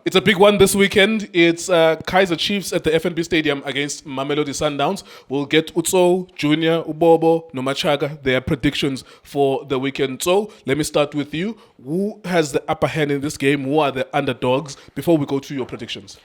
It's a big one this weekend. It's Kaiser Chiefs at the FNB Stadium against Mamelodi Sundowns. We'll get Utso, Junior, Ubobo, Nomachaga, their predictions for the weekend. So let me start with you. Who has the upper hand in this game? Who are the underdogs? Before we go to your predictions.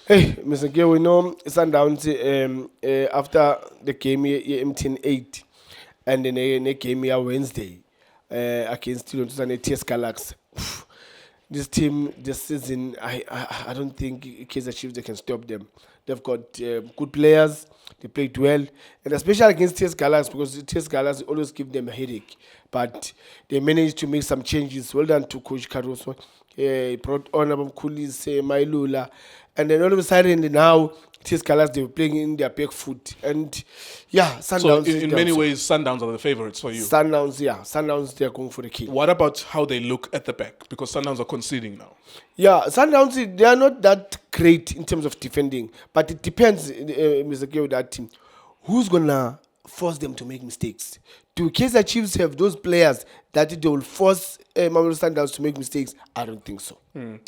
Hey, Mr. Gay, we know Sundowns after the game here, MTN 8 and then the game here Wednesday against TS Galaxy. This team this season, I don't think Kaizer Chiefs they can stop them. They've got good players. They played well, and especially against TS Galaxy because TS Galaxy always give them a headache. But they managed to make some changes. Well done to Coach Caruso. He brought on Kulis, Mailula, and then all of a sudden now TS Galaxy they were playing in their back foot, and yeah, So Sundowns. in many ways, Sundowns are the favorites for you. Sundowns they're going for the kill. What about how they look at the back? Because Sundowns are conceding now. Yeah, Sundowns, they are not that great in terms of defending, but it depends, Mr. Geo, that team. Who's going to force them to make mistakes? Do Kaizer Chiefs have those players that they will force Mamelodi Sundowns to make mistakes? I don't think so.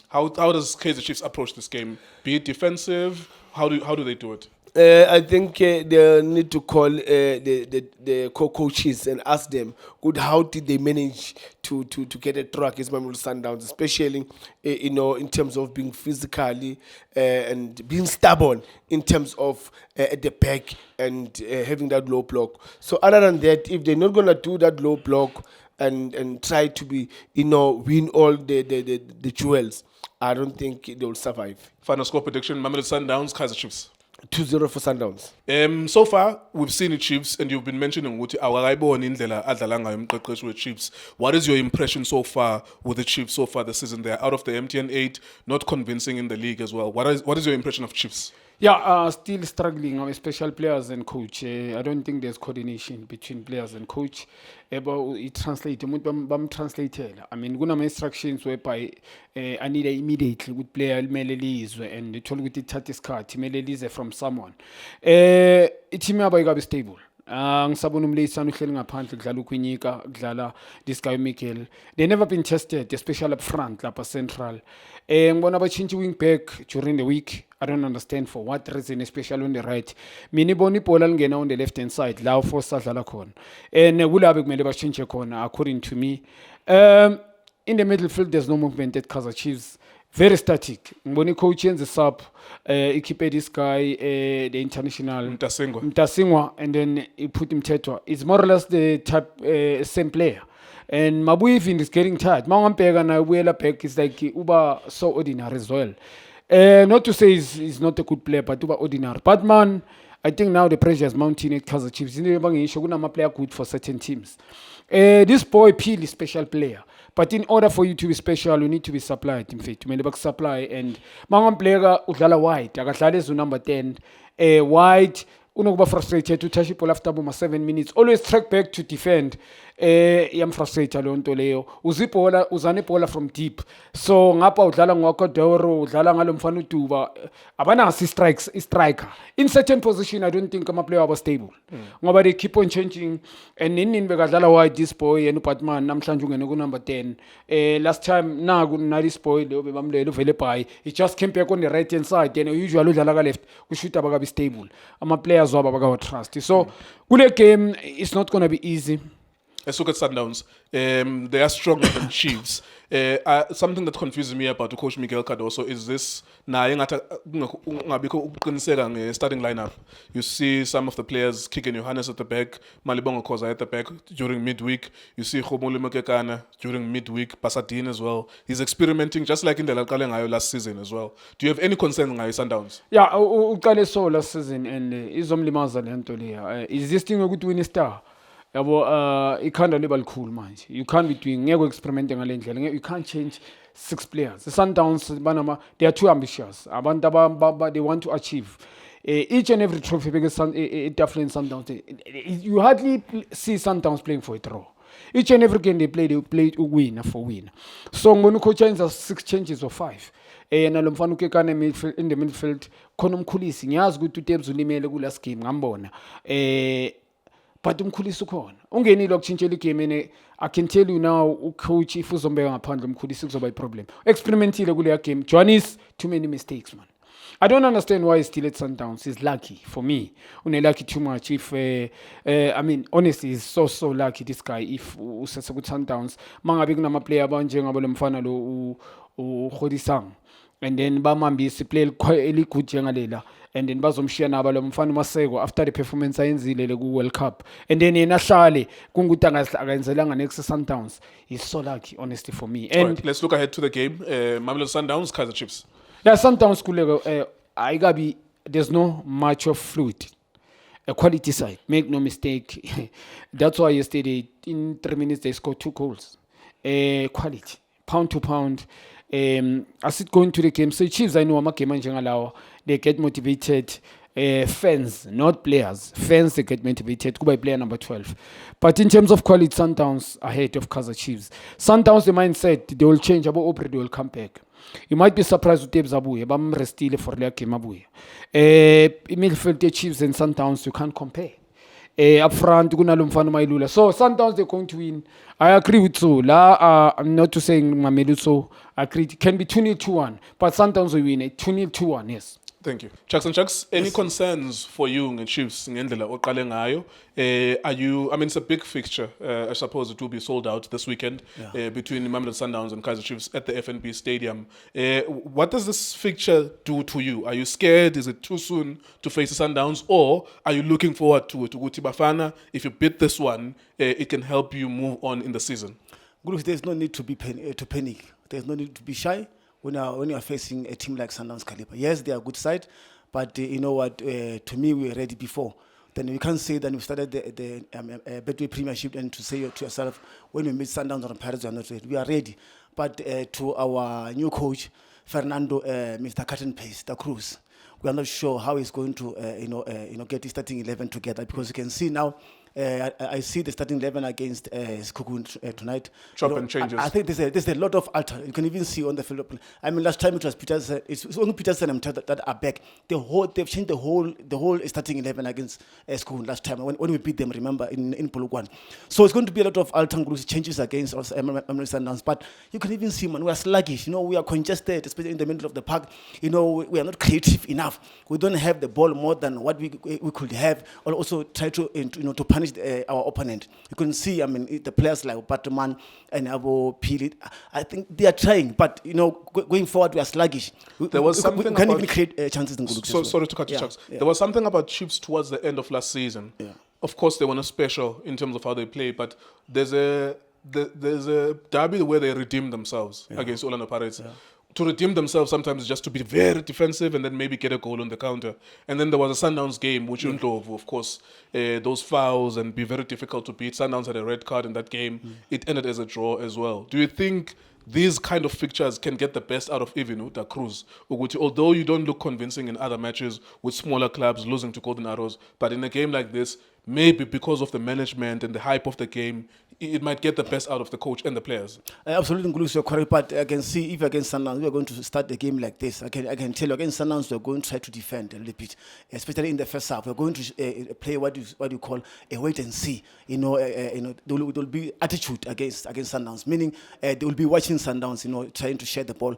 How does Kaiser Chiefs approach this game? Be it defensive? How do they do it? I think they need to call the co-coaches and ask them, good, how did they manage to get a track against Mamelodi Sundowns, especially in terms of being physically and being stubborn in terms of at the back and having that low block. So other than that, if they're not gonna do that low block and try to be win all the jewels, I don't think they will survive. Final score prediction: Mamelodi Sundowns, Kaiser Chiefs. 2-0 for Sundowns. So far, we've seen the Chiefs, and you've been mentioning ukuthi awakayibona indlela adlala ngayo umqeqeshi we-Chiefs. What is your impression so far with the Chiefs so far this season? They're out of the MTN 8, not convincing in the league as well. What is your impression of Chiefs? Yeah, still struggling with special players and coach. I don't think there's coordination between players and coach. But it translates. I'm translated. I mean, kuna instructions whereby I need immediately with player melelizwe and they told with the thatis card melelizwe from someone. Team yabo ikabe stable. Ngisabona umlisa uhleli ngaphandle kudlala ukwinyika kudlala this guy Mikel. They never been tested, especially up front lapha central. Ngibona abachintsha wing back during the week. I don't understand for what reason, especially on the right. Mina ibona ibhola lingena on the left hand side la uForce adlala khona. Kulabe kumele bashintshe khona according to me. In the middle field there's no movement at Kaizer Chiefs. Very static. Ngibona coach yenza sub ikhiphe this guy the international Mtasingwa and then he put him Mthethwa. It's more or less the type same player. And Mabuivin is getting tired. Mangampega na Wela Peck is like uba so ordinary as well. Not to say he's not a good player, but uba ordinary. But man, I think now the pressure is mounting at Kaizer Chiefs. Kuna player good for certain teams. This boy Peel is special player. But in order for you to be special, you need to be supplied. In fact, you need supply. And mangam player udlala white. Akadlala as number 10. White. Unokuba frustrated to touch people after 7 minutes. Always track back to defend. Yam frustrated leyo nto leyo. Uzipola uzane pola from deep. So ngapha udlala ngwakodoro, udlala ngalo mfana uDuba. Abana striker. In certain position I don't think ama player was stable. Ngoba they keep on changing and nini bekadlala wide this boy and uPatman namhlanje ungene ku number 10. Last time na this boy leyo bebamlela uvele bhayi. He just came back on the right hand side and usually udlala ka left. Kushuta bakabi stable. Ama players wabo bakawa trust. So kule game it's not going to be easy. Let's look at Sundowns. They are stronger than Chiefs. Something that confuses me about Coach Miguel Cardoso is this. Starting lineup. You see some of the players kicking Johannes at the back, Malibongo Koza at the back during midweek. You see Khomole Mokekana during midweek, Pasadena as well. He's experimenting just like in the Lalkalengayo last season as well. Do you have any concern on Sundowns? Yeah, uqale so last season and izomlimaza lento leya. Is this thing ukuthi win star? Yabo ikhanda liba likhulu manje. You can't be doing ngeke experimenting ngale ndlela. You can't change 6 players. The Sundowns banama they are too ambitious. Abantu they want to achieve each and every trophy because definitely in Sundowns you hardly see Sundowns playing for a draw. Each and every game they play to win for win. So ngibona ucoach enza 6 changes or 5. Nalo mfana ukekane in the midfield khona umkhulisi ngiyazi ukuthi uTebs ulimele ku last game ngambona. but umkhulisi ukhona ungenile ukutshintshela igame ene I can tell you now ucoach if uzombeka ngaphandle umkhulisi kuzoba iproblem experimentile kuleya game Johannes too many mistakes man I don't understand why he's still at Sundowns. He's lucky for me. Lucky too much. If I mean, honestly, he's so lucky. This guy. If usasa good Sundowns, mangabe kunama player abanje ngabo lemfana lo uGodisang, and then bamambisi play eli good njengalela, and then bazomshiya nabo lo mfana Maseko after the performance ayenzile ku World Cup, and then yena hlale kunguthi akayenzelanga next Sundowns. He's so lucky, honestly, for me. And right, let's look ahead to the game. Mamelodi Sundowns, Kaizer Chiefs. Yeah, Sundowns there's no much of fluid. A quality side, make no mistake. That's why yesterday, in 3 minutes, they scored 2 goals. Quality, pound to pound. As it going to the game, so Chiefs, I know, they get motivated. Fans, not players. Fans, they get motivated. Go by player number 12. But in terms of quality, Sundowns ahead of Kaizer Chiefs. Sundowns, the mindset, they will change. About Opry, they will come back. You might be surprised with Debs Abuye, but I'm restile for their game Abuye. Midfield, the Chiefs and Sundowns, you can't compare. Up front, Mailula. So Sundowns, they're going to win. I agree with you. I'm not to saying Mamelodi, so I agree. It can be 2-0, 2-1, but Sundowns will win it 2-0, 2-1, yes. Thank you. Chucks, any concerns for you and Chiefs ngendlela oqale ngayo? Are you? I mean, it's a big fixture. I suppose it will be sold out this weekend between Mamelodi Sundowns and Kaizer Chiefs at the FNB Stadium. What does this fixture do to you? Are you scared? Is it too soon to face the Sundowns, or are you looking forward to it? Ukuthi Bafana, if you beat this one, it can help you move on in the season. There's no need to be to panic. There's no need to be shy. When you are facing a team like Sundowns caliber. Yes, they are a good side, but you know what, to me, we were ready before. Then you can't say that we started the Betway Premiership and to say to yourself, when we meet Sundowns or Pirates, we are not ready. We are ready. But to our new coach, Fernando, Mr. Cut and Paste, Da Cruz, we are not sure how he's going to get the starting 11 together, because you can see now, I see the starting 11 against Sekhukhune tonight. Chop and changes. I think there's a lot of alter. You can even see on the field. I mean, last time it was Peterson. It's only Peterson and Mtata that are back. They've changed the whole starting 11 against Sekhukhune last time when we beat them. Remember in Polokwane. So it's going to be a lot of alter changes against us, Sundowns. But you can even see, man, we are sluggish. We are congested, especially in the middle of the park. We are not creative enough. We don't have the ball more than what we could have. Or also try to punish our opponent. You can see, I mean, the players like Batman and Abo Pili, I think they are trying, but going forward we are sluggish. There was something we can't even create chances in Guluku. Sorry to cut you, Chucks. There was something about Chiefs towards the end of last season. Yeah. Of course, they were not special in terms of how they play, but there's a derby where they redeemed themselves against Orlando Pirates. Yeah. To redeem themselves sometimes just to be very defensive and then maybe get a goal on the counter. And then there was a Sundowns game, which of course, those fouls and be very difficult to beat. Sundowns had a red card in that game. It ended as a draw as well. Do you think these kind of fixtures can get the best out of Ivinu, Da Cruz? Although you don't look convincing in other matches with smaller clubs losing to Golden Arrows, but in a game like this, maybe because of the management and the hype of the game, it might get the best out of the coach and the players. Absolutely, Ngulusi, you're correct. But I can see if against Sundowns we are going to start the game like this, I can tell you against Sundowns we are going to try to defend a little bit, especially in the first half. We are going to play what you call a wait and see. There will be attitude against Sundowns, meaning they will be watching Sundowns, trying to share the ball,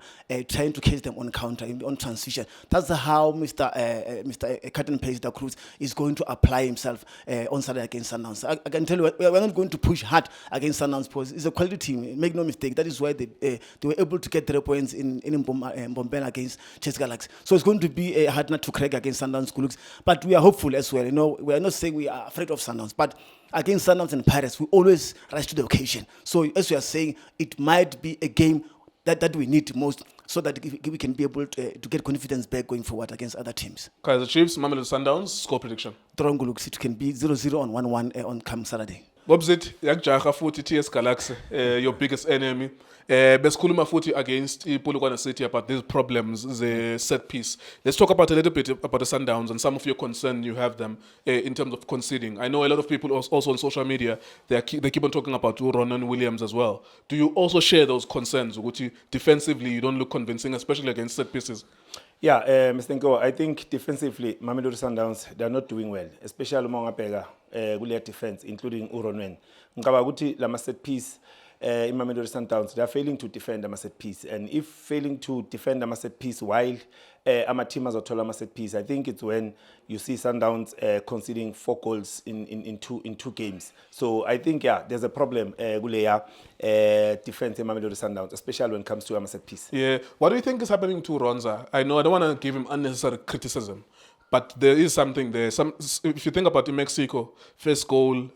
trying to catch them on counter, on transition. That's how Mr. Cut and Paste Da Cruz is going to apply himself on Saturday against Sundowns. I can tell you, we are not going to push hard against Sundowns because it's a quality team. Make no mistake. That is why they were able to get 3 points in Mbombela against Chess Galaxy. So it's going to be a hard nut to crack against Sundowns Guluks. But we are hopeful as well. We are not saying we are afraid of Sundowns, but against Sundowns and Pirates, we always rise to the occasion. So as we are saying, it might be a game that we need most, so that we can be able to get confidence back going forward against other teams. Kaizer Chiefs, Mamelodi Sundowns, score prediction. Drongulux, it can be 0-0 on 1-1 on come Saturday. Bobzit, yakjaha futhi TS Galaxy, your biggest enemy. Besikhuluma futhi against Polokwane City about these problems, the set piece. Let's talk about a little bit about the Sundowns and some of your concern you have them in terms of conceding. I know a lot of people also on social media, they keep on talking about Ronan Williams as well. Do you also share those concerns? Defensively, you don't look convincing, especially against set pieces. Yeah, Mr. Nko, I think defensively, Mamelodi Sundowns, they're not doing well, especially uma ungabheka kule defense, including uRonwen. Ngicabanga ukuthi lama set piece Mamelodi Sundowns, they are failing to defend ama set piece, and if failing to defend ama set piece while ama team azothola ama set piece, I think it's when you see Sundowns conceding 4 goals in two games. So I think there's a problem kule defense Mamelodi Sundowns, especially when it comes to ama set piece. Yeah. What do you think is happening to Ronza? I know I don't want to give him unnecessary criticism, but there is something there. If you think about in Mexico, first goal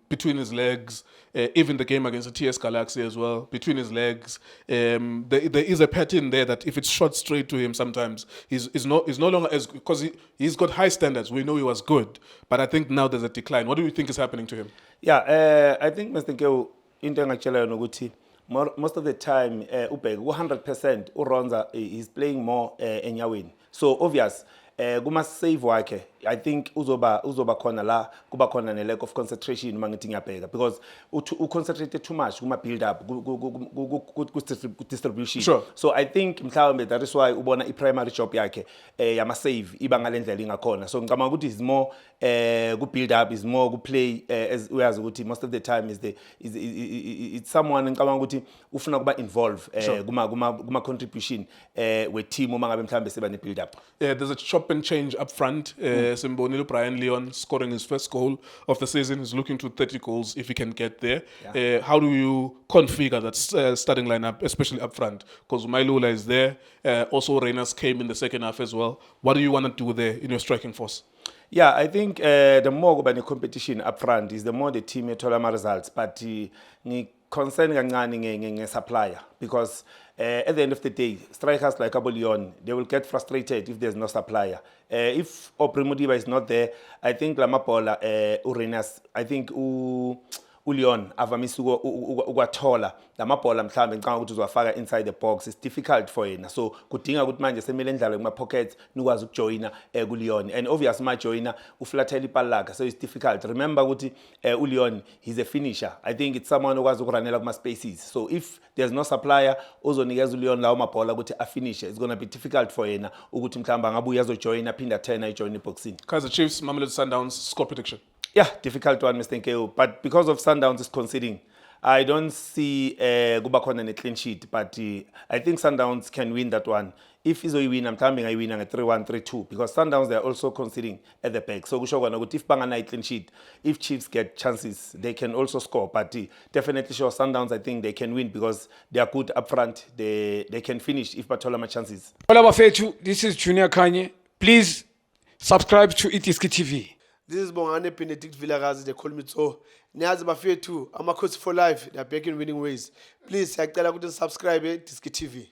between his legs, even the game against the TS Galaxy as well, between his legs, there is a pattern there that if it's shot straight to him, sometimes he's no longer as, because he's got high standards. We know he was good, but I think now there's a decline. What do you think is happening to him? Yeah, I think Mr. Nkeo, into engakutshela yona ukuthi most of the time ubheke 100% uRonza is playing more enyaweni. So obvious kuma save wakhe, I think uzoba khona la kuba khona ne lack of concentration mangithi ngiyabheka, because concentrated too much kuma build up distribution. Sure. So I think mhlawumbe that is why ubona I primary job yakhe yama save iba ngalendlela ingakhona. So ngicabanga ukuthi is more ku build up, is more ku play, as uyazi ukuthi most of the time it's someone ngicabanga ukuthi ufuna kuba involve kuma contribution we team uma ngabe mhlawumbe seba ne build up. Yeah, there's a chop and change up front. Simbonile Brian Leon scoring his first goal of the season. He's looking to 30 goals if he can get there. How do you configure that starting lineup, especially up front? Because Mailula is there. Also, Reyners came in the second half as well. What do you want to do there in your striking force? Yeah, I think the more kuba ne competition up front is the more the team yathola ama results. But concern kancane nge supplier, because at the end of the day, strikers like Abo Leon, they will get frustrated if there's no supplier. If Aubrey Modiba is not there, I think Lamapola, Urenas, I think uLeon avamisa ukwathola lamabhola mhlambe ngicanga ukuthi uzwafaka inside the box, it's difficult for yena. So kudinga ukuthi manje semele ndlalo kuma pockets nikwazi ukujoina kuLeon, and obviously ma joiner uflathela ipalaka, so it's difficult. Remember ukuthi uLeon, he's a finisher. I think it's someone okwazi ukuranela kuma spaces. So if there's no supplier ozonikeza uLeon lawo mabhola ukuthi afinish, it's going to be difficult for yena ukuthi mhlamba ngabuya azojoina phinda 10 ayijoin iboxini. Kaizer Chiefs, Mamelodi Sundowns score prediction. Yeah, difficult one, Mr. Nkeo. But because of Sundowns is conceding, I don't see kuba khona ne clean sheet. But I think Sundowns can win that one. If Izo win, I'm telling I win at 3-1, 3-2. Because Sundowns, they're also conceding at the back. So kusho kona ukuthi if bangana clean sheet, if Chiefs get chances, they can also score. But definitely sure Sundowns, I think they can win because they are good up front. They can finish if bathola ma chances. Hola bafethu, this is Junior Kanye. Please subscribe to Itiski TV. This is Bongane Benedict Villagazi, they call me so. Niyazi bafethu, ama coach for life, they are back in winning ways. Please, siyacela ukuthi subscribe Itiski TV.